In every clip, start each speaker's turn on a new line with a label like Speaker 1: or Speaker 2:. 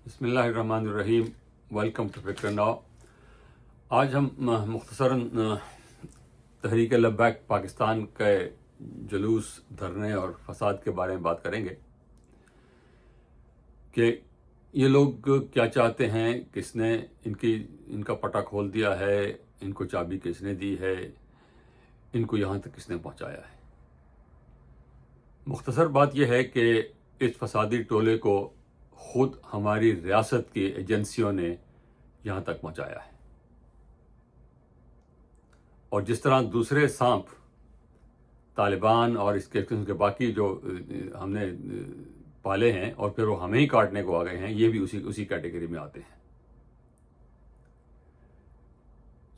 Speaker 1: बिस्मिल्लाहिर्रहमानिर्रहीम। Welcome to फिक्र now. आज हम मुख्तसरन तहरीक लब्बैक पाकिस्तान के जुलूस, धरने और फसाद के बारे में बात करेंगे कि ये लोग क्या चाहते हैं, किसने इनका पटा खोल दिया है, इनको चाबी किसने दी है, इनको यहाँ तक किसने पहुँचाया है। मुख्तसर बात यह है कि इस फसादी टोले को खुद हमारी रियासत की एजेंसियों ने यहाँ तक पहुँचाया है। और जिस तरह दूसरे सांप तालिबान और इसके किस्म के बाकी जो हमने पाले हैं और फिर वो हमें ही काटने को आ गए हैं, ये भी उसी कैटेगरी में आते हैं।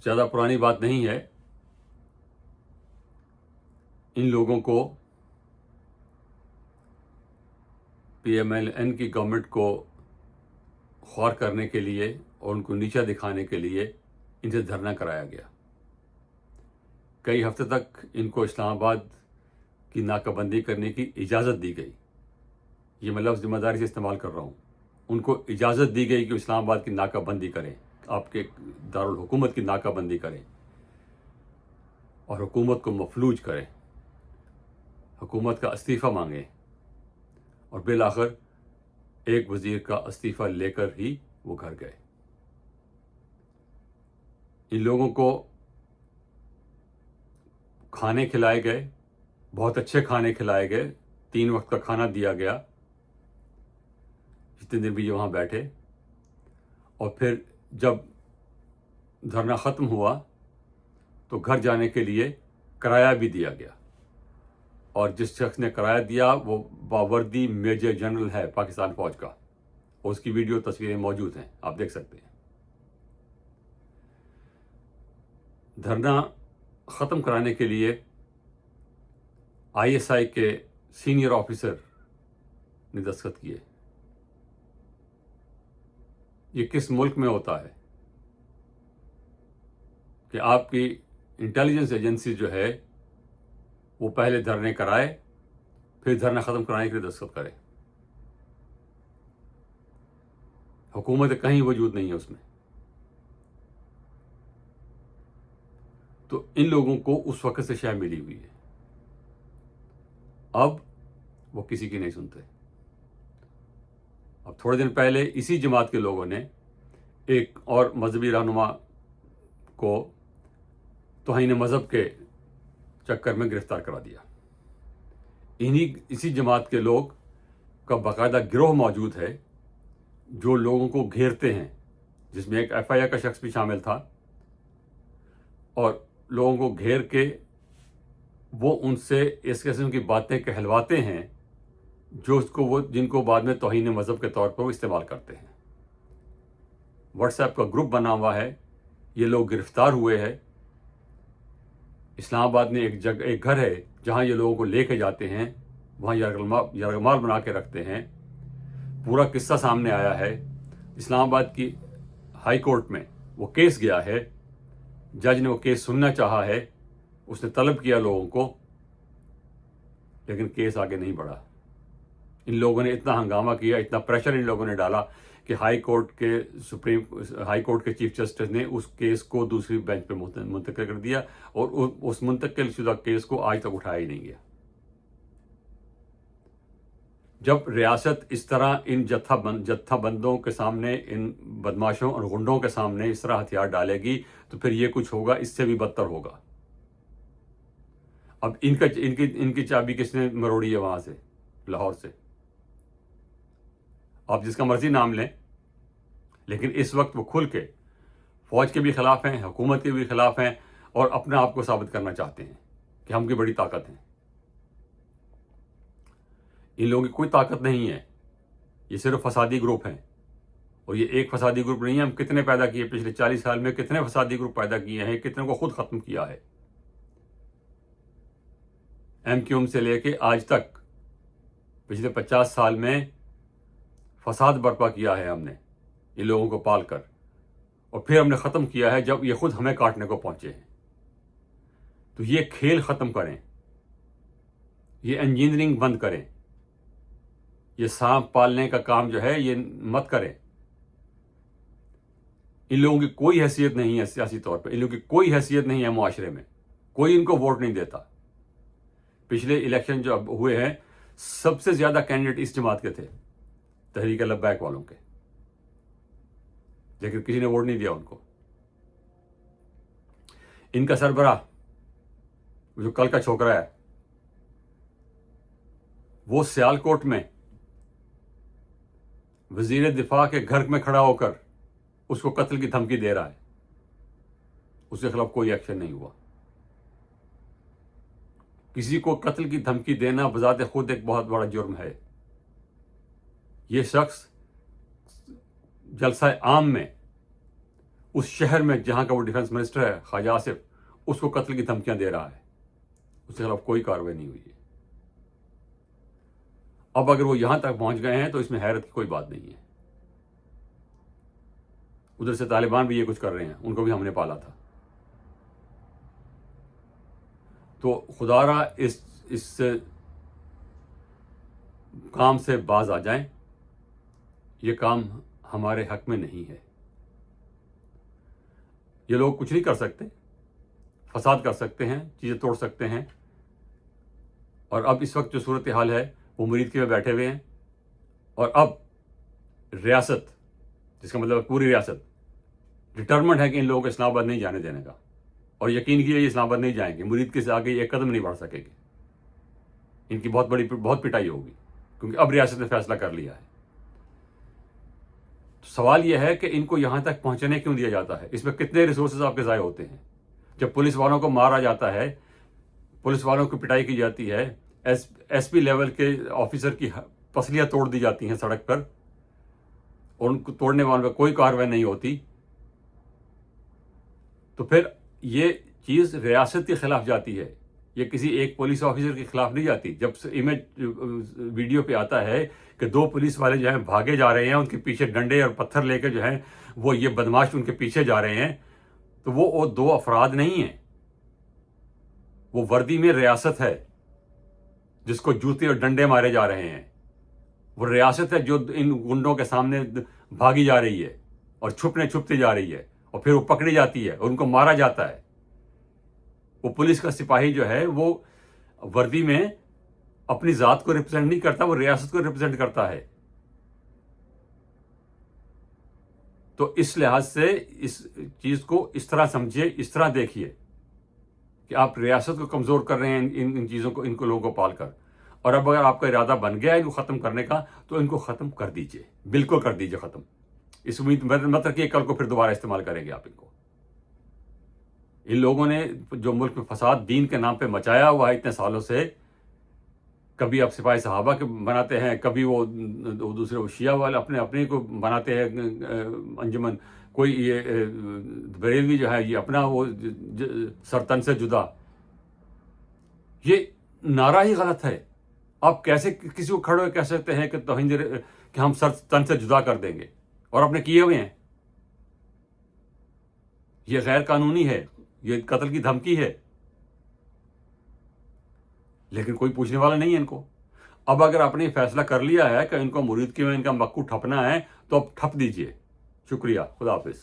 Speaker 1: ज़्यादा पुरानी बात नहीं है, इन लोगों को PMLN की गवर्नमेंट को ख्वार करने के लिए और उनको नीचा दिखाने के लिए इनसे धरना कराया गया। कई हफ्ते तक इनको इस्लामाबाद की नाकाबंदी करने की इजाज़त दी गई। ये मैं लफ्ज़ ज़िम्मेदारी से इस्तेमाल कर रहा हूँ। उनको इजाज़त दी गई कि इस्लामाबाद की नाकाबंदी करें, आपके दारुल हुकूमत की नाकाबंदी करें और हुकूमत को मफलूज करें, हुकूमत का इस्तीफ़ा मांगें। और बिल आखिर एक वज़ीर का इस्तीफ़ा लेकर ही वो घर गए। इन लोगों को खाने खिलाए गए, बहुत अच्छे खाने खिलाए गए, 3 वक्त का खाना दिया गया जितने दिन भी ये वहाँ बैठे। और फिर जब धरना ख़त्म हुआ तो घर जाने के लिए किराया भी दिया गया। और जिस शख्स ने किराया दिया वो बावर्दी मेजर जनरल है पाकिस्तान फौज का, और उसकी वीडियो तस्वीरें मौजूद हैं, आप देख सकते हैं। धरना ख़त्म कराने के लिए ISI के सीनियर ऑफिसर ने दस्तखत किए। ये किस मुल्क में होता है कि आपकी इंटेलिजेंस एजेंसी जो है वो पहले धरने कराए, फिर धरना ख़त्म कराने के लिए दस्तखत करे। हुकूमत कहीं वजूद नहीं है उसमें। तो इन लोगों को उस वक्त से शय मिली हुई है, अब वो किसी की नहीं सुनते। अब थोड़े दिन पहले इसी जमात के लोगों ने एक और मजहबी रहनुमा को तौहीन मज़हब के चक्कर में गिरफ्तार करा दिया। इसी जमात के लोग का बाकायदा गिरोह मौजूद है जो लोगों को घेरते हैं, जिसमें एक FIR का शख्स भी शामिल था। और लोगों को घेर के वो उनसे इस किस्म की बातें कहलवाते हैं जिनको बाद में तौहीन मज़हब के तौर पर वो इस्तेमाल करते हैं। व्हाट्सएप का ग्रुप बना हुआ है, ये लोग गिरफ्तार हुए हैं। इस्लामाबाद में एक घर है जहाँ ये लोगों को लेके जाते हैं, वहाँ यरगमाल बना के रखते हैं। पूरा किस्सा सामने आया है। इस्लामाबाद की हाई कोर्ट में वो केस गया है, जज ने वो केस सुनना चाहा है, उसने तलब किया लोगों को, लेकिन केस आगे नहीं बढ़ा। इन लोगों ने इतना हंगामा किया, इतना प्रेशर इन लोगों ने डाला कि हाई कोर्ट के चीफ जस्टिस ने उस केस को दूसरी बेंच पे मुंतकिल कर दिया और उस मुंतकिल शुदा केस को आज तक उठाया ही नहीं गया। जब रियासत इस तरह इन जत्थाबंदों के सामने, इन बदमाशों और गुंडों के सामने इस तरह हथियार डालेगी तो फिर ये कुछ होगा, इससे भी बदतर होगा। अब इनकी चाबी किसने मरोड़ी है वहां से, लाहौर से। आप जिसका मर्जी नाम लें, लेकिन इस वक्त वो खुल के फौज के भी खिलाफ हैं, हुकूमत के भी खिलाफ हैं और अपने आप को साबित करना चाहते हैं कि हम की बड़ी ताकत है। इन लोगों की कोई ताकत नहीं है, ये सिर्फ फसादी ग्रुप हैं। और ये एक फसादी ग्रुप नहीं है, हम कितने पैदा किए, पिछले 40 साल में कितने फसादी ग्रुप पैदा किए हैं, कितने को खुद खत्म किया है। MQM से लेके आज तक पिछले 50 साल में फसाद बर्पा किया है हमने ये लोगों को पाल कर, और फिर हमने ख़त्म किया है जब ये खुद हमें काटने को पहुंचे हैं। तो ये खेल ख़त्म करें, ये इंजीनियरिंग बंद करें, ये सांप पालने का काम जो है ये मत करें। इन लोगों की कोई हैसियत नहीं है सियासी तौर पर, इन लोगों की कोई हैसियत नहीं है मुआशरे में, कोई इनको वोट नहीं देता। पिछले इलेक्शन जो अब हुए हैं, सबसे ज़्यादा कैंडिडेट इस जमात के थे, तहरीक लब्बैक वालों के, लेकिन किसी ने वोट नहीं दिया उनको। इनका सरबराह जो कल का छोकरा है, वो सियालकोट में वजीर दिफा के घर में खड़ा होकर उसको कत्ल की धमकी दे रहा है, उसके खिलाफ कोई एक्शन नहीं हुआ। किसी को कत्ल की धमकी देना बजाते खुद एक बहुत बड़ा जुर्म है। ये शख्स जलसा आम में उस शहर में जहां का वो डिफेंस मिनिस्टर है ख्वाजा आसिफ, उसको कत्ल की धमकियां दे रहा है, उसके खिलाफ कोई कार्रवाई नहीं हुई है। अब अगर वो यहां तक पहुंच गए हैं तो इसमें हैरत की कोई बात नहीं है। उधर से तालिबान भी ये कुछ कर रहे हैं, उनको भी हमने पाला था। तो खुदारा इस काम से बाज आ जाएं, ये काम हमारे हक में नहीं है। ये लोग कुछ नहीं कर सकते, फसाद कर सकते हैं, चीज़ें तोड़ सकते हैं। और अब इस वक्त जो सूरत हाल है वो मुरीदकी में बैठे हुए हैं, और अब रियासत, जिसका मतलब पूरी रियासत डिटर्मेंट है कि इन लोगों को इस्लामाबाद नहीं जाने देने का, और यकीन किए ये इस्लामाबाद नहीं जाएंगे, मुरीदकी से आगे एक कदम नहीं बढ़ सकेंगे। इनकी बहुत पिटाई होगी, क्योंकि अब रियासत ने फैसला कर लिया है। तो सवाल यह है कि इनको यहां तक पहुंचने क्यों दिया जाता है? इसमें कितने रिसोर्सेज आपके ज़ाय होते हैं? जब पुलिस वालों को मारा जाता है, पुलिस वालों की पिटाई की जाती है, एसपी लेवल के ऑफिसर की पसलियां तोड़ दी जाती हैं सड़क पर, और उनको तोड़ने वालों पर कोई कार्रवाई नहीं होती, तो फिर ये चीज़ रियासत के खिलाफ जाती है, ये किसी एक पुलिस ऑफिसर के खिलाफ नहीं जाती। जब इमेज वीडियो पे आता है कि 2 पुलिस वाले जो हैं भागे जा रहे हैं, उनके पीछे डंडे और पत्थर लेकर जो हैं वो ये बदमाश उनके पीछे जा रहे हैं, तो वो 2 अफराद नहीं हैं, वो वर्दी में रियासत है जिसको जूते और डंडे मारे जा रहे हैं। वो रियासत है जो इन गुंडों के सामने भागी जा रही है और छुपते जा रही है, और फिर वो पकड़ी जाती है और उनको मारा जाता है। वो पुलिस का सिपाही जो है वो वर्दी में अपनी जात को रिप्रेजेंट नहीं करता, वो रियासत को रिप्रेजेंट करता है। तो इस लिहाज से इस चीज को इस तरह समझिए, इस तरह देखिए कि आप रियासत को कमजोर कर रहे हैं इन चीजों को, इनको लोगों को पालकर। और अब अगर आपका इरादा बन गया है इनको खत्म करने का, तो इनको खत्म कर दीजिए, बिल्कुल कर दीजिए खत्म। इस उम्मीद मत रखिए कल को फिर दोबारा इस्तेमाल करेंगे आप इनको। इन लोगों ने जो मुल्क में फसाद दीन के नाम पे मचाया हुआ है इतने सालों से, कभी आप सिपाही सहाबा के बनाते हैं, कभी वो दूसरे वो शिया वाले अपने को बनाते हैं अंजुमन, कोई ये बरेलवी जो है ये अपना वो सरतन से जुदा। ये नारा ही गलत है। आप कैसे किसी को खड़े कह सकते हैं कि तौहीद कि हम सरतन से जुदा कर देंगे, और अपने किए हुए हैं। ये गैर कानूनी है, ये कत्ल की धमकी है, लेकिन कोई पूछने वाला नहीं है इनको। अब अगर आपने फैसला कर लिया है कि इनको मुरीदकी में इनका मक्कू ठपना है, तो अब ठप दीजिए। शुक्रिया, खुदा हाफिज।